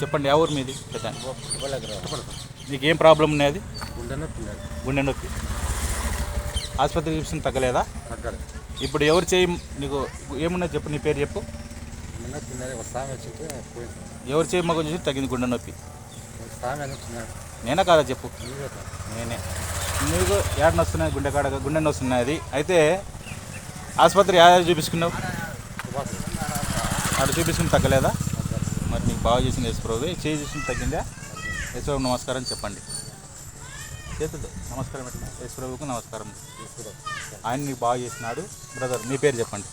చెప్పండి ఏ ఊరు మీది పెద్ద మీకు ఏం ప్రాబ్లం ఉన్నది? గుండె నొప్పి. ఆసుపత్రి చూసిన తగ్గలేదా? ఇప్పుడు ఎవరు చేయి నీకు ఏమున్నది చెప్పు, నీ పేరు చెప్పు. ఎవరు చేయి మగం చూసి తగ్గింది గుండె నొప్పి? నేనే కాదా చెప్పు? నేనే. నీకు ఏడ నొస్తున్నాయి? గుండె నొస్తున్నది. అయితే ఆసుపత్రి ఏడాది చూపించుకున్నావు? అక్కడ చూపించుకుని తగ్గలేదా? మరి నీకు బాగా చేసింది యేసుప్రభు. చేయి చూసుకుని తగ్గిందా? యేసుప్రభు నమస్కారం చెప్పండి. చేతుడు నమస్కారం పెట్టిన యేసుప్రభుకు నమస్కారం. ఆయన నీకు బాగా చేసినాడు. బ్రదర్ మీ పేరు చెప్పండి.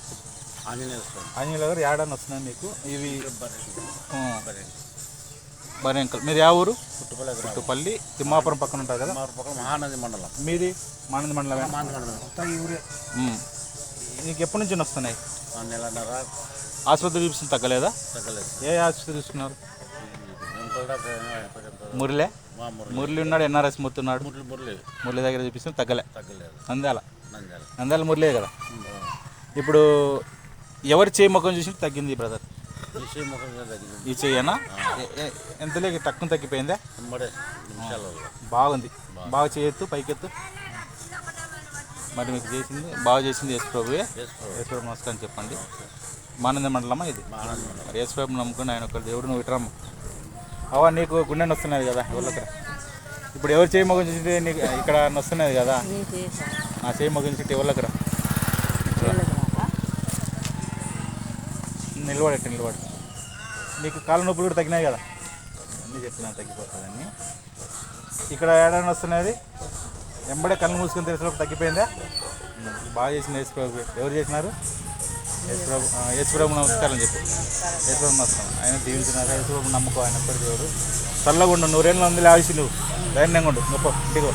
ఆంజనేయుల గారు ఏడాది వస్తున్నాయి మీకు ఇవి బరేంకల్. మీరు ఏ ఊరు? పుట్టుపల్లి. తిమ్మాపురం పక్కన ఉంటారు కదా? మహానంది మండలం. మీది మహానంది మండలమే. నీకు ఎప్పటి నుంచి వస్తున్నాయి? ఆసుపత్రి చూపిస్తుంది తగ్గలేదా? ఏ ఆసుపత్రి చూసుకున్నారు? మురళి ఉన్నాడు, ఎన్ఆర్ఎస్ మూర్తి ఉన్నాడు. మురళి దగ్గర చూపిస్తే తగ్గలేదు. నంద్యాల మురళి కదా. ఇప్పుడు ఎవరు చేయి ముఖం చూసి తగ్గింది బ్రదర్? ఈ చెయ్యనా? ఎంతలే తక్కువ తగ్గిపోయిందా? బాగుంది. బాగా చేయొద్దు, పైకెత్తు. మరి మీకు చేసింది బాగా చేసింది యేసుప్రభువే. యేసుప్రభు నమస్కారం చెప్పండి. మానంద మండలమా ఇది? మరి యేసుప్రభు నమ్ముకుని ఆయన ఒక దేవుడు. నువ్వు ఇట్రమ్మ అవా. నీకు గుండె నొస్తున్నది కదా ఎవరికి? ఇప్పుడు ఎవరు చేయి మొగం చూసి నీకు ఇక్కడ నొస్తున్నది కదా? ఆ చేయి మొగం చూసి ఎవరికి రా. నిలబడు. నీకు కాళ్ళ నొప్పులు కూడా తగ్గినాయి కదా? అన్నీ చెప్పినా తగ్గిపోతుందని. ఇక్కడ ఏడాది వస్తున్నది ఎంబడే కళ్ళు మూసుకొని తెలిసినప్పుడు తగ్గిపోయిందా? బాగా చేసింది యేసుప్రభు. ఎవరు చేసినారు? యేసుప్రభు నమస్కారం చెప్పు. యేసుప్రభు నమస్కారం. ఆయన దీవించినారు. యేసుప్రభు నమ్మకం. ఆయన ఎప్పటి దేవుడు. చల్లగుండు. 100 ఏళ్ళు ఉంది ఆయుష్. నువ్వు ధైర్యంగా ఉండు. గొప్ప ఇంటికి